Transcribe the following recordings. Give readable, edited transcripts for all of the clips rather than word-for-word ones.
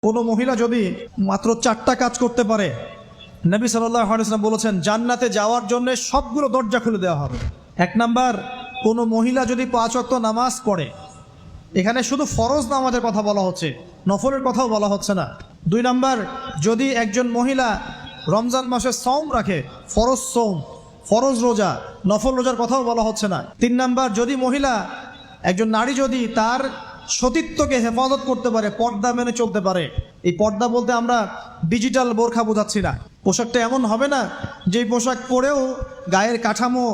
কোনো মহিলা যদি মাত্র 4টা কাজ করতে পারে, নবী সাল্লাল্লাহু আলাইহি ওয়াসাল্লাম বলেছেন জান্নাতে যাওয়ার জন্য সবগুলো দরজা খুলে দেওয়া হবে। 1 নাম্বার, কোনো মহিলা যদি 5 ওয়াক্ত নামাজ পড়ে, এখানে শুধু ফরজ নামাজের কথা বলা হচ্ছে, নফলের কথাও বলা হচ্ছে না। 2 নাম্বার, যদি একজন মহিলা রমজান মাসে সওম রাখে, ফরজ সওম, ফরজ রোজা, নফল রোজার কথাও বলা হচ্ছে না। 3 নাম্বার, যদি মহিলা, একজন নারী যদি তার সতীত্বকে হেফাজত করতে পারে, পর্দা মেনে চলতে পারে। এই পর্দা বলতে আমরা ডিজিটাল বোরখা বোঝাচ্ছি না। পোশাকটা এমন হবে না যেই পোশাক পরেও গায়ের কাঠামো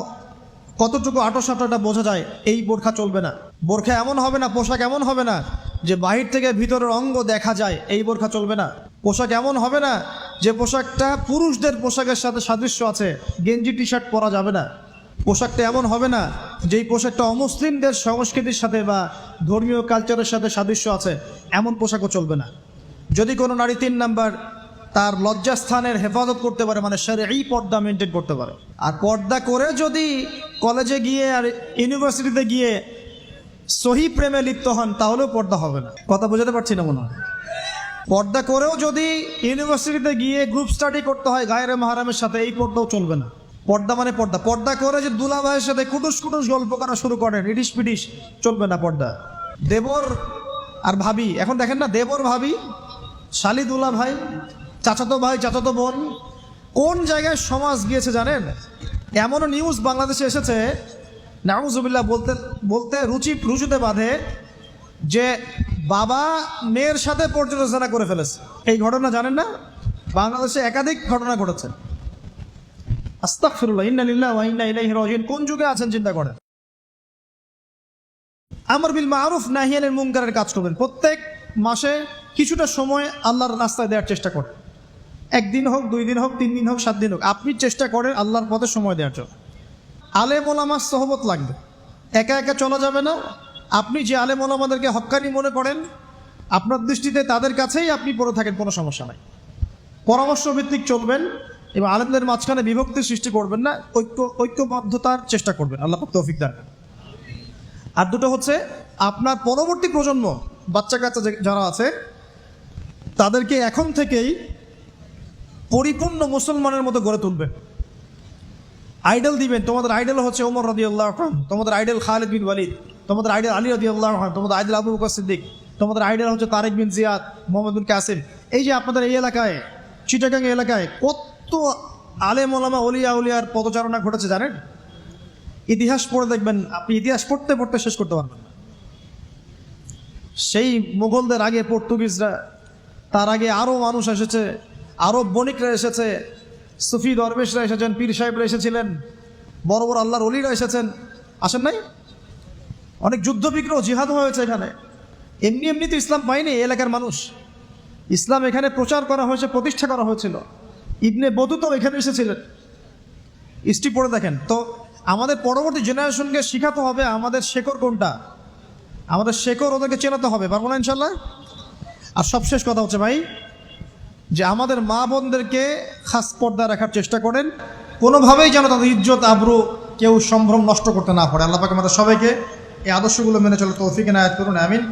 কতটুকু আটোসাটোটা বোঝা যায়, এই বোরখা চলবে না। বোরখা এমন হবে না, পোশাক এমন হবে না যে বাহির থেকে ভিতরের অঙ্গ দেখা যায়, এই বোরখা চলবে না। পোশাক এমন হবে না যে পোশাকটা পুরুষদের পোশাকের সাথে সাদৃশ্য আছে, গেঞ্জি টি শার্ট পরা যাবে না। পোশাকটা এমন হবে না যেই পোশাকটা অমুসলিমদের সংস্কৃতির সাথে বা ধর্মীয় কালচারের সাথে সাদৃশ্য আছে, এমন পোশাকও চলবে না। যদি কোনো নারী 3 নাম্বার তার লজ্জাস্থানের হেফাজত করতে পারে, মানে শরঈ পর্দা মেনটেন করতে পারে। আর পর্দা করে যদি কলেজে গিয়ে আর ইউনিভার্সিটিতে গিয়ে সহি প্রেমে লিপ্ত হন, তাহলেও পর্দা হবে না। কথা বোঝাতে পারছি না মনে হয়? পর্দা করেও যদি ইউনিভার্সিটিতে গিয়ে গ্রুপ স্টাডি করতে হয় গায়রে মাহরামের সাথে, এই পর্দাও চলবে না। পর্দা মানে পর্দা। পর্দা করে যে দুলা ভাইয়ের সাথে কুটুস কুটুস গল্প করা শুরু করেন, ইডিস পিডিস, চলবে না পর্দা। দেবর আর ভাবি, এখন দেখেন না, দেবর ভাবি, শালি দুলা ভাই, চাচাতো ভাই, চাচাতো বোন, কোন জায়গায় সমাজ গিয়েছে জানেন? এমনও নিউজ বাংলাদেশে এসেছে, নাউজুবিল্লাহ বলতে বলতে রুচুতে বাঁধে, যে বাবা মেয়ের সাথে পর্যালোচনা করে ফেলেছে। এই ঘটনা জানেন না? বাংলাদেশে একাধিক ঘটনা ঘটেছে। আস্তাগফিরুল্লাহ, ইন্না লিল্লাহি ওয়া ইন্না ইলাইহি রাজিউন। কোন যুগে আছেন চিন্তা করেন। আমর বিল মারুফ নাহি আনিল মুনকারের কাজ করবেন। প্রত্যেক মাসে কিছুটা সময় আল্লাহর রাস্তায় দেওয়ার চেষ্টা করেন। 1 দিন হোক, 2 দিন হোক, 3 দিন হোক, 7 দিন হোক, আপনি চেষ্টা করেন আল্লাহর পথে সময় দেওয়ার জন্য। আলেম ওলামার সোহবত লাগবে, একা একা চলা যাবে না। আপনি যে আলেম ওলামাদেরকে হক্কানি মনে করেন, আপনার দৃষ্টিতে তাদের কাছেই আপনি পড়ে থাকেন, কোনো সমস্যা নাই। পরামর্শ ভিত্তিক চলবেন এবং আলেমদের মাঝখানে বিভক্তি সৃষ্টি করবেন না, ঐক্যবদ্ধতার চেষ্টা করবেন। আল্লাহ পাক তৌফিক দান। আর দুটো হচ্ছে, আপনার পরবর্তী প্রজন্ম, বাচ্চা কাচ্চা যারা আছে, তাদেরকে এখন থেকেই পরিপূর্ণ মুসলমানের মতো গড়ে তুলবেন। আইডল দিবেন। তোমাদের আইডল হচ্ছে ওমর রাদিয়াল্লাহু আনহু, তোমাদের আইডল খালিদ বিন ওয়ালিদ, তোমাদের আইডল আলী রাদিয়াল্লাহু আনহু, তোমাদের আইডল আবু বকর সিদ্দিক, তোমাদের আইডল হচ্ছে তারেক বিন জিয়াদ, মোহাম্মদ বিন কাসিম। এই যে আপনাদের এই এলাকায়, চিটাগাং এলাকায় কত আলেম ওলামা, ওলিয়া উলিয়ার পদচারণা ঘটেছে জানেন? ইতিহাস পড়ে দেখবেন, আপনি ইতিহাস পড়তে পড়তে শেষ করতে পারবেন না। সেই মুঘলদের আগে পর্তুগিজরা, তার আগে আরও মানুষ এসেছে, আরও বণিকরা এসেছে, সুফি দরবেশরা এসেছেন, পীর সাহেবরা এসেছিলেন, বড় বড় আল্লাহর ওলিরা এসেছেন, আসেন নাই? অনেক যুদ্ধ বিগ্রহ, জিহাদ হয়েছে এখানে। এমনি এমনি তো ইসলাম পায়নি এলাকার মানুষ। ইসলাম এখানে প্রচার করা হয়েছে, প্রতিষ্ঠা করা হয়েছিল। ইবনে বতুতা এখানে এসেছিলেন। হিস্ট্রি পড়ে দেখেন। তো আমাদের পরবর্তী জেনারেশনকে শেখাতে হবে আমাদের শেকড় কোনটা, আমাদের শেকড় ওদেরকে চেনাতে হবে। পারবো না ইনশাল্লাহ? আর সবশেষ কথা হচ্ছে ভাই, যে আমাদের মা বোনদেরকে খাস পর্দা রাখার চেষ্টা করেন, কোনোভাবেই যেন তাদের ইজ্জত আবরু কেউ সম্ভ্রম নষ্ট করতে না পারে। আল্লাহ পাক আমাদের সবাইকে এই আদর্শগুলো মেনে চলে তৌফিক এনায়েত করুন, আমিন।